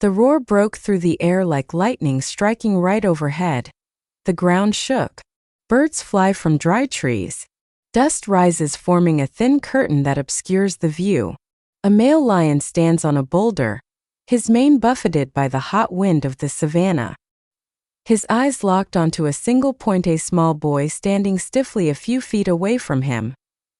The roar broke through the air like lightning striking right overhead. The ground shook. Birds fly from dry trees. Dust rises, forming a thin curtain that obscures the view. A male lion stands on a boulder, his mane buffeted by the hot wind of the savanna. His eyes locked onto a single point. A small boy standing stiffly a few feet away from him.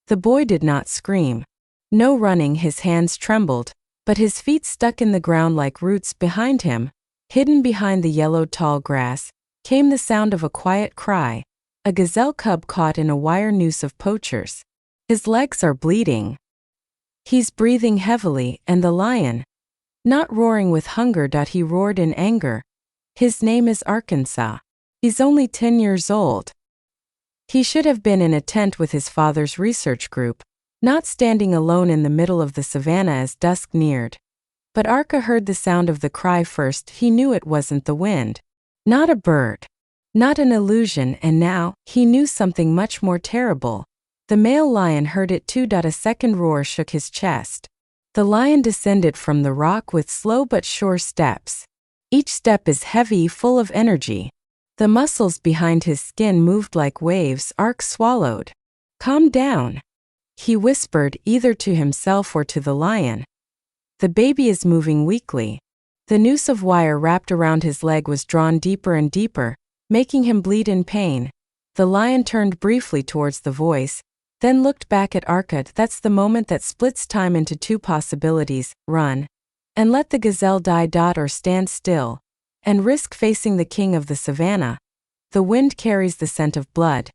The boy did not scream. No running, his hands trembled, but his feet stuck in the ground like roots. Behind him, hidden behind the yellowed tall grass, came the sound of a quiet cry, a gazelle cub caught in a wire noose of poachers. His legs are bleeding. He's breathing heavily, and the lion, not roaring with hunger. He roared in anger. His name is Arkansas. He's only 10 years old. He should have been in a tent with his father's research group, not standing alone in the middle of the savannah as dusk neared. But Arka heard the sound of the cry first. He knew it wasn't the wind. Not a bird. Not an illusion, and now, he knew something much more terrible. The male lion heard it too. A second roar shook his chest. The lion descended from the rock with slow but sure steps. Each step is heavy, full of energy. The muscles behind his skin moved like waves. Ark swallowed. "Calm down," he whispered, either to himself or to the lion. "The baby is moving weakly." The noose of wire wrapped around his leg was drawn deeper and deeper, making him bleed in pain. The lion turned briefly towards the voice, then looked back at Arka. That's the moment that splits time into two possibilities: run and let the gazelle die, or stand still and risk facing the king of the savannah. The wind carries the scent of blood.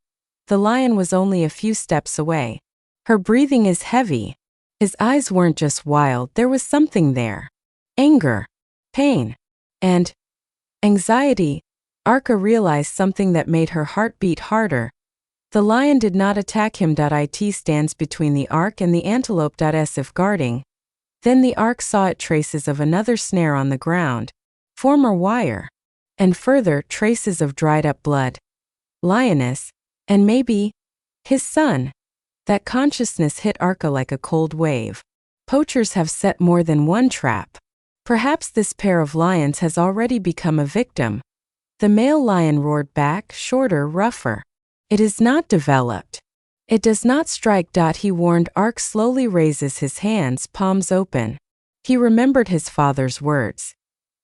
The lion was only a few steps away. Her breathing is heavy. His eyes weren't just wild, there was something there. Anger, pain, and anxiety. Arka realized something that made her heart beat harder. The lion did not attack him. It stands between the ark and the antelope. As if guarding. Then the ark saw it, traces of another snare on the ground. Former wire. And further, traces of dried up blood. Lioness. And maybe his son. That consciousness hit Arka like a cold wave. Poachers have set more than one trap. Perhaps this pair of lions has already become a victim. The male lion roared back, shorter, rougher. "It is not developed. It does not strike." He warned. Ark slowly raises his hands, palms open. He remembered his father's words.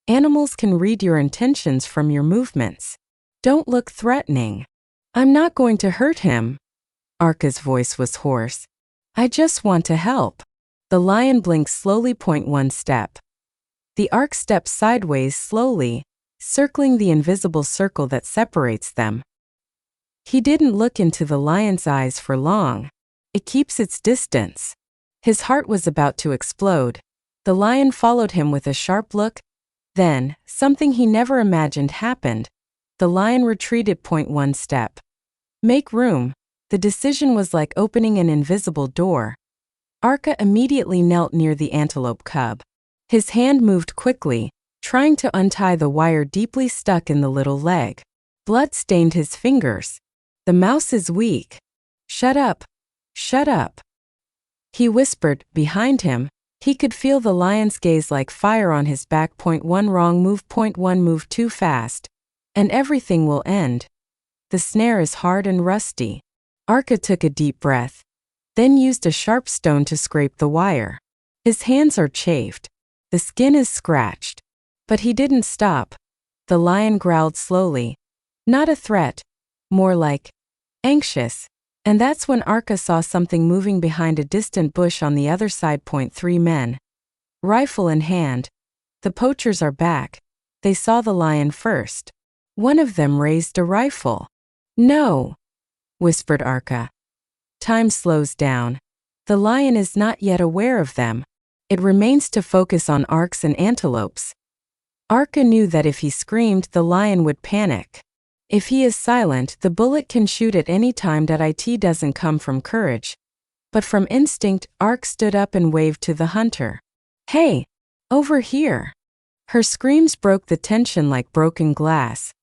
"Animals can read your intentions from your movements. Don't look threatening." "I'm not going to hurt him." Arka's voice was hoarse. "I just want to help." The lion blinked slowly. Point one step. The ark steps sideways slowly, circling the invisible circle that separates them. He didn't look into the lion's eyes for long. It keeps its distance. His heart was about to explode. The lion followed him with a sharp look. Then, something he never imagined happened. The lion retreated. Point one step. Make room. The decision was like opening an invisible door. Arka immediately knelt near the antelope cub. His hand moved quickly, trying to untie the wire deeply stuck in the little leg. Blood stained his fingers. "The mouse is weak. Shut up. Shut up," he whispered. Behind him, he could feel the lion's gaze like fire on his back. Point one wrong move. Point one move too fast. And everything will end. The snare is hard and rusty. Arka took a deep breath, then used a sharp stone to scrape the wire. His hands are chafed. The skin is scratched. But he didn't stop. The lion growled slowly. Not a threat. More like anxious. And that's when Arka saw something moving behind a distant bush on the other side. Point three men. Rifle in hand. The poachers are back. They saw the lion first. One of them raised a rifle. "No," whispered Arka. Time slows down. The lion is not yet aware of them. It remains to focus on arks and antelopes. Arka knew that if he screamed, the lion would panic. If he is silent, the bullet can shoot at any time. It doesn't come from courage, but from instinct. Ark stood up and waved to the hunter. "Hey, over here." Her screams broke the tension like broken glass.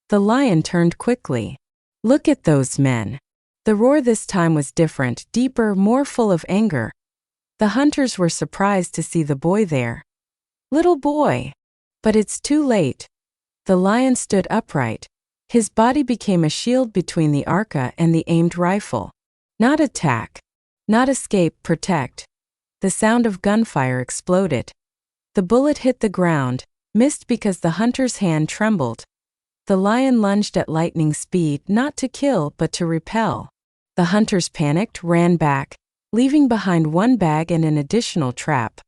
The lion turned quickly. "Look at those men." The roar this time was different, deeper, more full of anger. The hunters were surprised to see the boy there. "Little boy, But it's too late. The lion stood upright. His body became a shield between the Arka and the aimed rifle. Not attack. Not escape, protect. The sound of gunfire exploded. The bullet hit the ground, missed because the hunter's hand trembled. The lion lunged at lightning speed, not to kill but to repel. The hunters panicked, ran back, leaving behind one bag and an additional trap.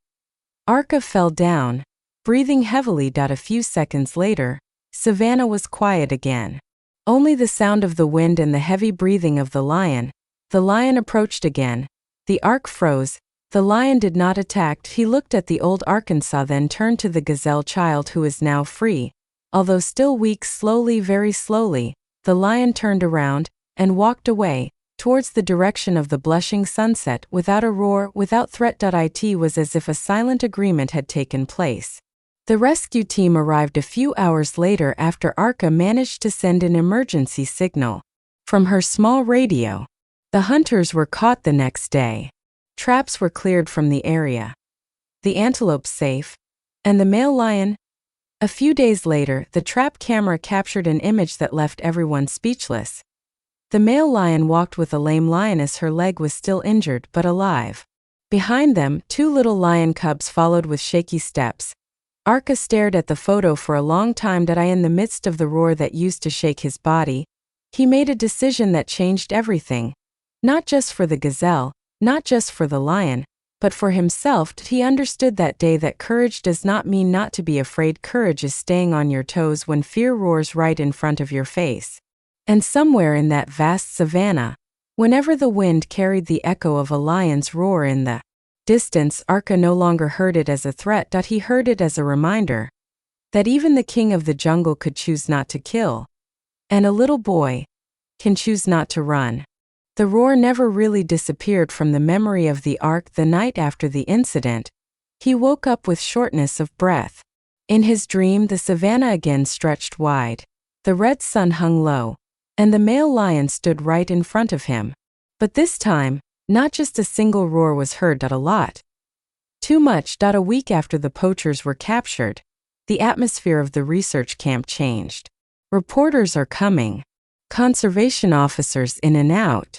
Arka fell down, breathing heavily. A few seconds later, Savannah was quiet again. Only the sound of the wind and the heavy breathing of the lion. The lion approached again. The Ark froze. The lion did not attack. He looked at the old Arkansas, then turned to the gazelle child who is now free. Although still weak, slowly, very slowly, the lion turned around and walked away, towards the direction of the blushing sunset, without a roar, without threat. It was as if a silent agreement had taken place. The rescue team arrived a few hours later after Arka managed to send an emergency signal from her small radio. The hunters were caught the next day. Traps were cleared from the area. The antelope safe. And the male lion? A few days later, the trap camera captured an image that left everyone speechless. The male lion walked with a lame lioness. Her leg was still injured but alive. Behind them, 2 little lion cubs followed with shaky steps. Arka stared at the photo for a long time. In the midst of the roar that used to shake his body, he made a decision that changed everything. Not just for the gazelle, not just for the lion, but for himself. He understood that day that courage does not mean not to be afraid. Courage is staying on your toes when fear roars right in front of your face. And somewhere in that vast savanna, whenever the wind carried the echo of a lion's roar in the distance, Arka no longer heard it as a threat. He heard it as a reminder that even the king of the jungle could choose not to kill, and a little boy can choose not to run. The roar never really disappeared from the memory of the Ark. The night after the incident, he woke up with shortness of breath. In his dream, the savanna again stretched wide. The red sun hung low, and the male lion stood right in front of him. But this time, not just a single roar was heard. A lot. Too much. A week after the poachers were captured, the atmosphere of the research camp changed. Reporters are coming. Conservation officers in and out.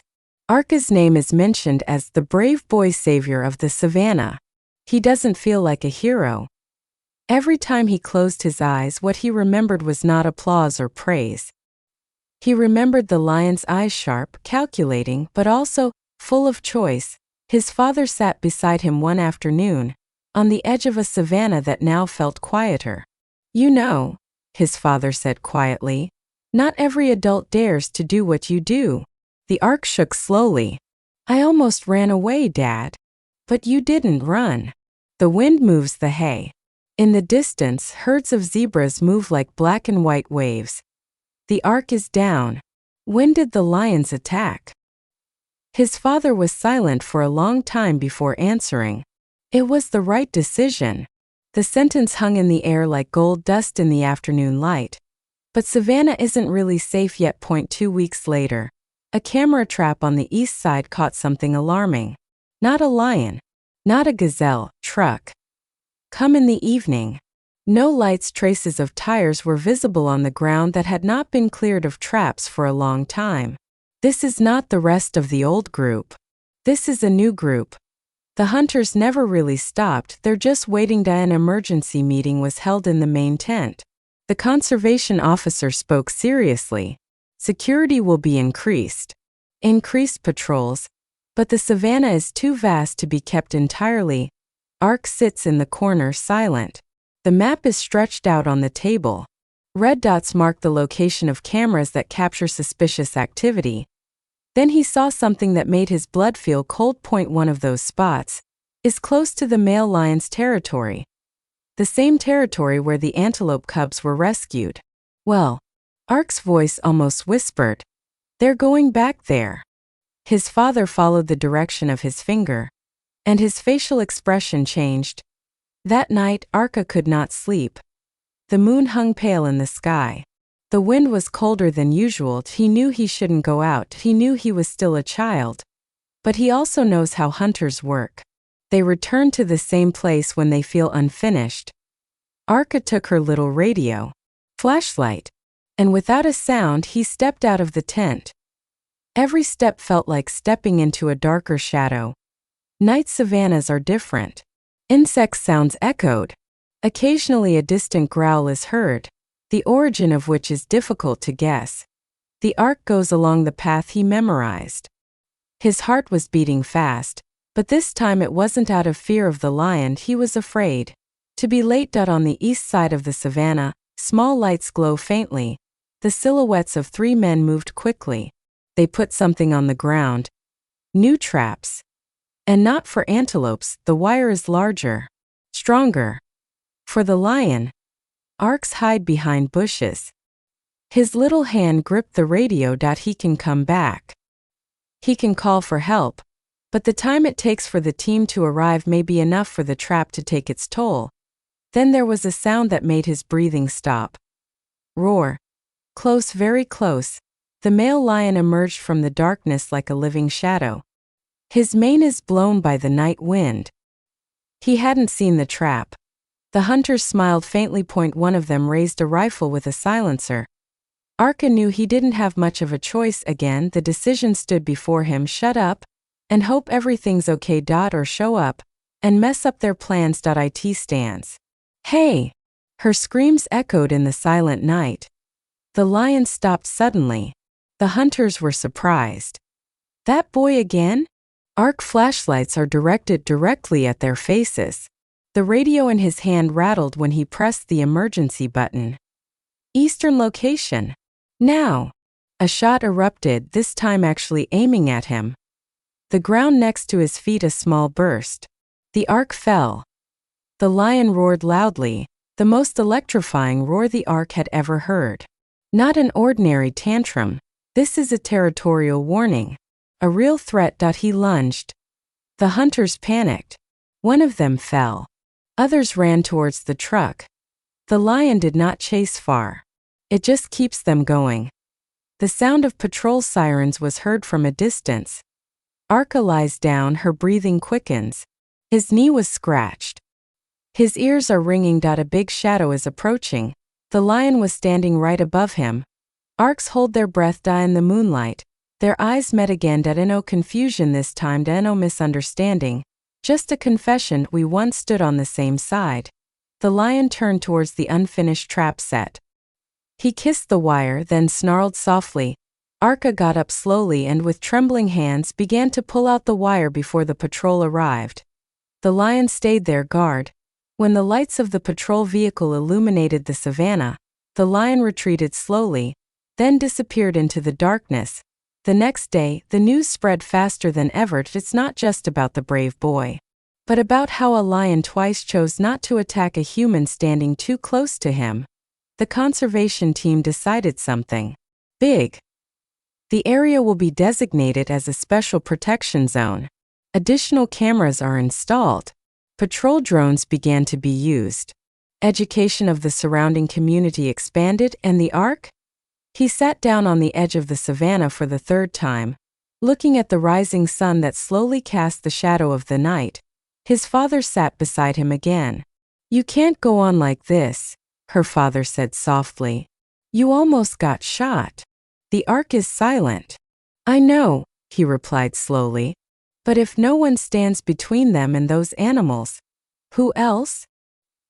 Arka's name is mentioned as the brave boy savior of the savannah. He doesn't feel like a hero. Every time he closed his eyes, what he remembered was not applause or praise. He remembered the lion's eyes, sharp, calculating, but also full of choice. His father sat beside him one afternoon, on the edge of a savanna that now felt quieter. "You know," his father said quietly, "not every adult dares to do what you do." The Ark shook slowly. "I almost ran away, Dad." "But you didn't run. The wind moves the hay." In the distance, herds of zebras move like black and white waves. The Ark is down. When did the lions attack? His father was silent for a long time before answering. It was the right decision. The sentence hung in the air like gold dust in the afternoon light. But Savannah isn't really safe yet. 2 weeks later, a camera trap on the east side caught something alarming. Not a lion. Not a gazelle. Truck. Come in the evening. No lights. Traces of tires were visible on the ground that had not been cleared of traps for a long time. This is not the rest of the old group. This is a new group. The hunters never really stopped. They're just waiting. An emergency meeting was held in the main tent. The conservation officer spoke seriously. Security will be increased. Increased patrols. But the savannah is too vast to be kept entirely. Ark sits in the corner, silent. The map is stretched out on the table. Red dots mark the location of cameras that capture suspicious activity. Then he saw something that made his blood feel cold. One of those spots is close to the male lion's territory. The same territory where the antelope cubs were rescued. "Well," Ark's voice almost whispered, "they're going back there." His father followed the direction of his finger, and his facial expression changed. That night, Arka could not sleep. The moon hung pale in the sky. The wind was colder than usual. He knew he shouldn't go out. He knew he was still a child. But he also knows how hunters work. They return to the same place when they feel unfinished. Arka took her little radio, flashlight, and without a sound he stepped out of the tent. Every step felt like stepping into a darker shadow. Night savannas are different. Insect sounds echoed. Occasionally a distant growl is heard, the origin of which is difficult to guess. The Ark goes along the path he memorized. His heart was beating fast, but this time it wasn't out of fear of the lion. He was afraid. To be late. On the east side of the savannah, small lights glow faintly. The silhouettes of 3 men moved quickly. They put something on the ground. New traps. And not for antelopes, the wire is larger. Stronger. For the lion. Arks hide behind bushes. His little hand gripped the radio. He can come back. He can call for help. But the time it takes for the team to arrive may be enough for the trap to take its toll. Then there was a sound that made his breathing stop. Roar. Close, very close. The male lion emerged from the darkness like a living shadow. His mane is blown by the night wind. He hadn't seen the trap. The hunters smiled faintly. One of them raised a rifle with a silencer. Arka knew he didn't have much of a choice. Again, the decision stood before him: shut up and hope everything's okay. Or show up and mess up their plans. It stands. Hey! Her screams echoed in the silent night. The lion stopped suddenly. The hunters were surprised. That boy again? Arc flashlights are directed directly at their faces. The radio in his hand rattled when he pressed the emergency button. Eastern location. Now! A shot erupted, this time actually aiming at him. The ground next to his feet, a small burst. The Ark fell. The lion roared loudly, the most electrifying roar the Ark had ever heard. Not an ordinary tantrum. This is a territorial warning. A real threat. He lunged. The hunters panicked. One of them fell. Others ran towards the truck. The lion did not chase far. It just keeps them going. The sound of patrol sirens was heard from a distance. Arka lies down, her breathing quickens. His knee was scratched. His ears are ringing. A big shadow is approaching. The lion was standing right above him. Arks hold their breath. In the moonlight, their eyes met again. No confusion this time. No misunderstanding. Just a confession: we once stood on the same side. The lion turned towards the unfinished trap set. He kissed the wire, then snarled softly. Arka got up slowly and with trembling hands began to pull out the wire before the patrol arrived. The lion stayed their guard. When the lights of the patrol vehicle illuminated the savannah, the lion retreated slowly, then disappeared into the darkness. The next day, the news spread faster than ever. It's not just about the brave boy, but about how a lion twice chose not to attack a human standing too close to him. The conservation team decided something big. The area will be designated as a special protection zone. Additional cameras are installed. Patrol drones began to be used. Education of the surrounding community expanded, and the Ark? He sat down on the edge of the savannah for the third time, looking at the rising sun that slowly cast the shadow of the night. His father sat beside him again. You can't go on like this, her father said softly. You almost got shot. The Ark is silent. I know, he replied slowly. But if no one stands between them and those animals, who else?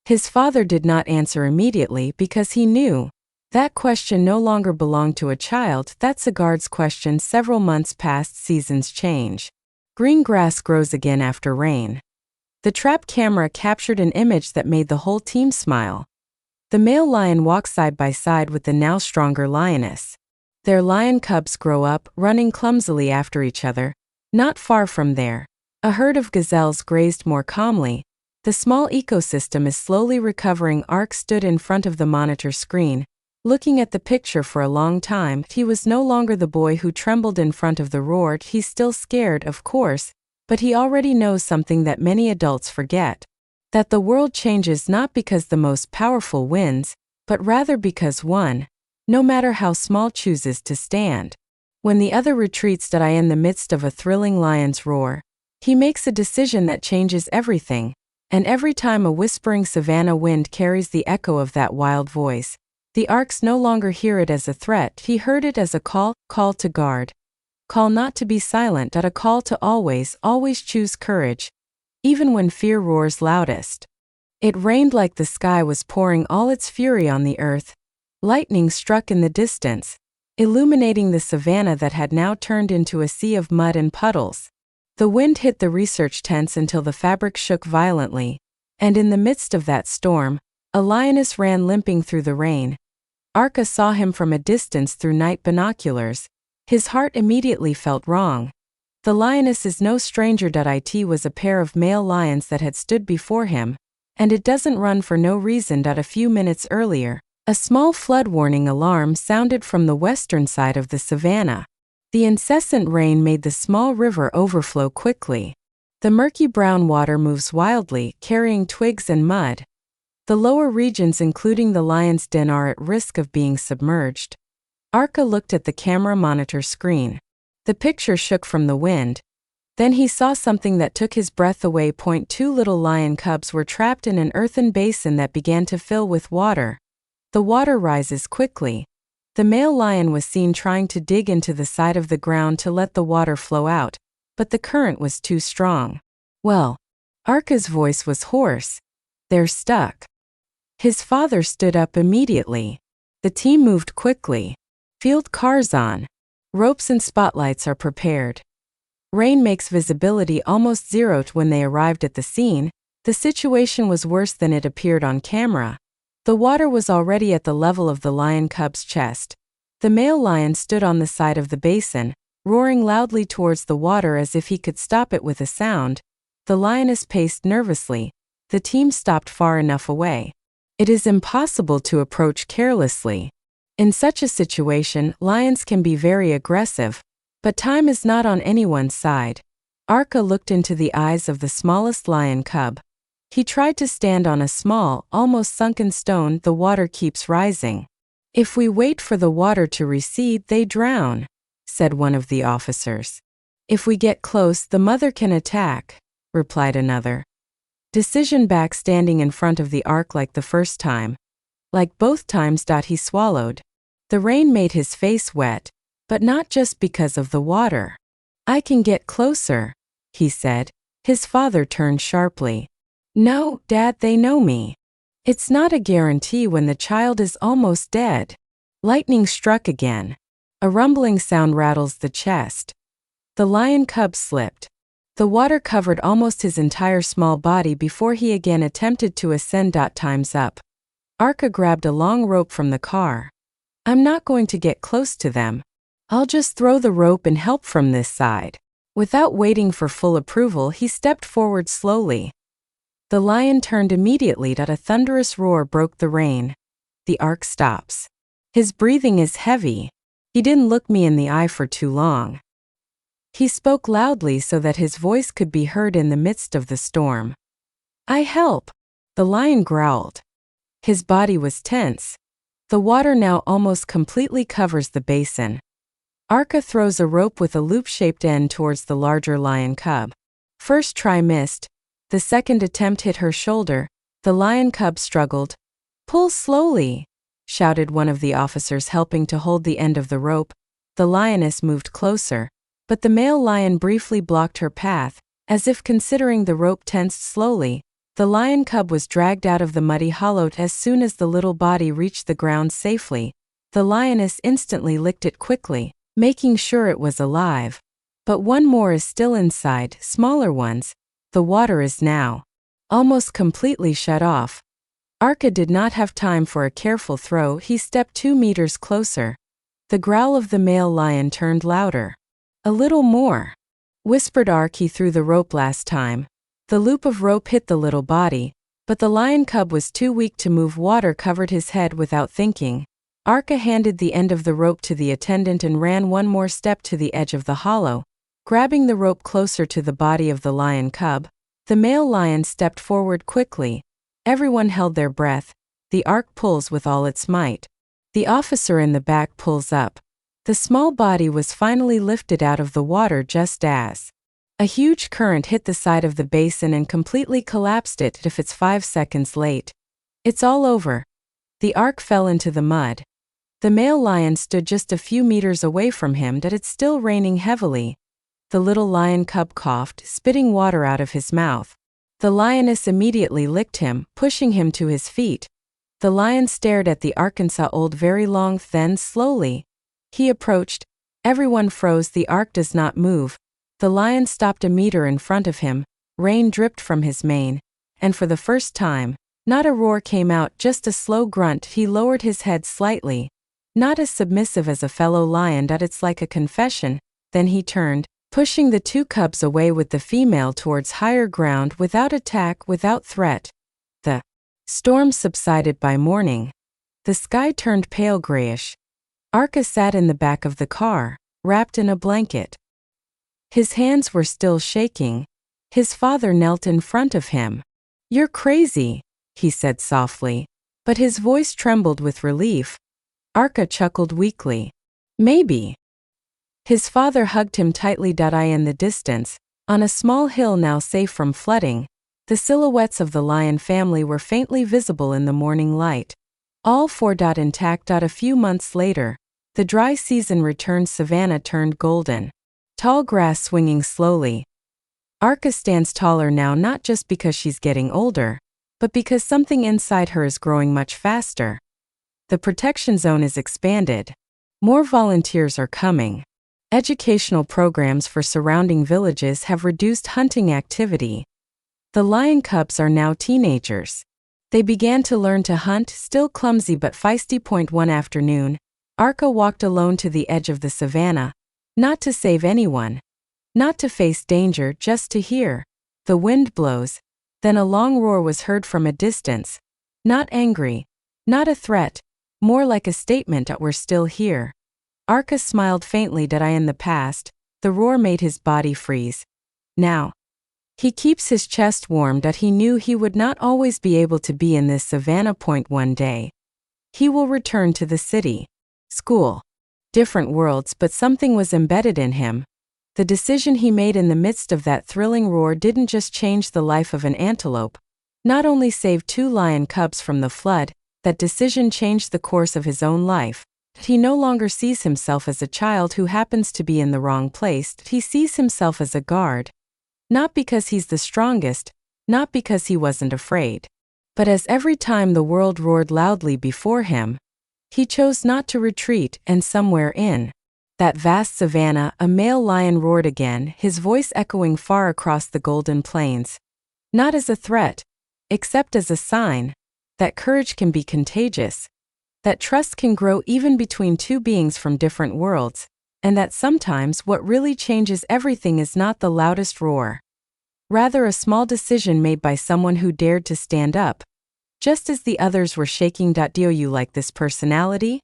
His father did not answer immediately because he knew that question no longer belonged to a child. That's a guard's question. Several months passed, seasons change. Green grass grows again after rain. The trap camera captured an image that made the whole team smile. The male lion walks side by side with the now stronger lioness. Their lion cubs grow up, running clumsily after each other. Not far from there, a herd of gazelles grazed more calmly. The small ecosystem is slowly recovering. Ark stood in front of the monitor screen, looking at the picture for a long time. He was no longer the boy who trembled in front of the roar. He's still scared, of course, but he already knows something that many adults forget. That the world changes not because the most powerful wins, but rather because one, no matter how small, chooses to stand. When the other retreats. In the midst of a thrilling lion's roar, he makes a decision that changes everything. And every time a whispering savanna wind carries the echo of that wild voice, the Arks no longer hear it as a threat, he heard it as a call to guard. Call not to be silent, a call to always choose courage, even when fear roars loudest. It rained like the sky was pouring all its fury on the earth. Lightning struck in the distance, illuminating the savanna that had now turned into a sea of mud and puddles. The wind hit the research tents until the fabric shook violently, and in the midst of that storm, a lioness ran limping through the rain. Arka saw him from a distance through night binoculars. His heart immediately felt wrong. The lioness is no stranger. It was a pair of male lions that had stood before him, and it doesn't run for no reason. A few minutes earlier, a small flood warning alarm sounded from the western side of the savanna. The incessant rain made the small river overflow quickly. The murky brown water moves wildly, carrying twigs and mud. The lower regions, including the lion's den, are at risk of being submerged. Arka looked at the camera monitor screen. The picture shook from the wind. Then he saw something that took his breath away. Two little lion cubs were trapped in an earthen basin that began to fill with water. The water rises quickly. The male lion was seen trying to dig into the side of the ground to let the water flow out, but the current was too strong. Well, Arka's voice was hoarse. They're stuck. His father stood up immediately. The team moved quickly. Field cars on. Ropes and spotlights are prepared. Rain makes visibility almost zero. When they arrived at the scene, the situation was worse than it appeared on camera. The water was already at the level of the lion cub's chest. The male lion stood on the side of the basin, roaring loudly towards the water as if he could stop it with a sound. The lioness paced nervously. The team stopped far enough away. It is impossible to approach carelessly. In such a situation, lions can be very aggressive, but time is not on anyone's side. Arka looked into the eyes of the smallest lion cub. He tried to stand on a small, almost sunken stone. The water keeps rising. If we wait for the water to recede, they drown, said one of the officers. If we get close, the mother can attack, replied another. Decision back, standing in front of the Ark like the first time. Like both times. He swallowed. The rain made his face wet, but not just because of the water. I can get closer, he said. His father turned sharply. No, Dad, they know me. It's not a guarantee when the child is almost dead. Lightning struck again. A rumbling sound rattles the chest. The lion cub slipped. The water covered almost his entire small body before he again attempted to ascend. Time's up. Arka grabbed a long rope from the car. I'm not going to get close to them. I'll just throw the rope and help from this side. Without waiting for full approval, he stepped forward slowly. The lion turned immediately. A thunderous roar broke the rain. The Ark stops. His breathing is heavy. He didn't look me in the eye for too long. He spoke loudly so that his voice could be heard in the midst of the storm. I help. The lion growled. His body was tense. The water now almost completely covers the basin. Arka throws a rope with a loop-shaped end towards the larger lion cub. First try missed. The second attempt hit her shoulder. The lion cub struggled. Pull slowly, shouted one of the officers, helping to hold the end of the rope. The lioness moved closer, but the male lion briefly blocked her path, as if considering the rope. Tensed slowly, the lion cub was dragged out of the muddy hollow. As soon as the little body reached the ground safely, the lioness instantly licked it quickly, making sure it was alive. But one more is still inside, smaller ones. The water is now almost completely shut off. Arka did not have time for a careful throw. He stepped 2 meters closer. The growl of the male lion turned louder. A little more, whispered Ark. He threw the rope last time. The loop of rope hit the little body, but the lion cub was too weak to move. Water covered his head. Without thinking, Arka handed the end of the rope to the attendant and ran one more step to the edge of the hollow, grabbing the rope closer to the body of the lion cub. The male lion stepped forward quickly. Everyone held their breath. The Ark pulls with all its might. The officer in the back pulls up. The small body was finally lifted out of the water just as A huge current hit the side of the basin and completely collapsed it. If it's 5 seconds late, it's all over. The Ark fell into the mud. The male lion stood just a few meters away from him. That it's still raining heavily. The little lion cub coughed, spitting water out of his mouth. The lioness immediately licked him, pushing him to his feet. The lion stared at the Arkansas old very long. Then slowly he approached. Everyone froze. The Ark does not move. The lion stopped a meter in front of him. Rain dripped from his mane, and for the first time, not a roar came out, just a slow grunt. He lowered his head slightly, not as submissive as a fellow lion. That it's like a confession. Then he turned, pushing the two cubs away with the female towards higher ground, without attack, without threat. The storm subsided by morning. The sky turned pale grayish. Arka sat in the back of the car, wrapped in a blanket. His hands were still shaking. His father knelt in front of him. "You're crazy," he said softly, but his voice trembled with relief. Arka chuckled weakly. "Maybe." His father hugged him tightly. I in the distance, on a small hill now safe from flooding, the silhouettes of the lion family were faintly visible in the morning light. All four intact. A few months later, the dry season returned. Savannah turned golden. Tall grass swinging slowly. Arka stands taller now, not just because she's getting older, but because something inside her is growing much faster. The protection zone is expanded. More volunteers are coming. Educational programs for surrounding villages have reduced hunting activity. The lion cubs are now teenagers. They began to learn to hunt, still clumsy but feisty. One afternoon, Arka walked alone to the edge of the savannah, not to save anyone, not to face danger, just to hear. The wind blows. Then a long roar was heard from a distance. Not angry, not a threat, more like a statement that we're still here. Arka smiled faintly. I in the past, the roar made his body freeze. Now, he keeps his chest warm. That he knew he would not always be able to be in this savannah. One day, he will return to the city, school, different worlds, but something was embedded in him. The decision he made in the midst of that thrilling roar didn't just change the life of an antelope, not only saved two lion cubs from the flood, that decision changed the course of his own life. He no longer sees himself as a child who happens to be in the wrong place. He sees himself as a guard. Not because he's the strongest, not because he wasn't afraid, but as every time the world roared loudly before him, he chose not to retreat. And somewhere in that vast savannah, a male lion roared again, his voice echoing far across the golden plains. Not as a threat, except as a sign that courage can be contagious, that trust can grow even between two beings from different worlds, and that sometimes what really changes everything is not the loudest roar. Rather, a small decision made by someone who dared to stand up, just as the others were shaking. Do you like this personality?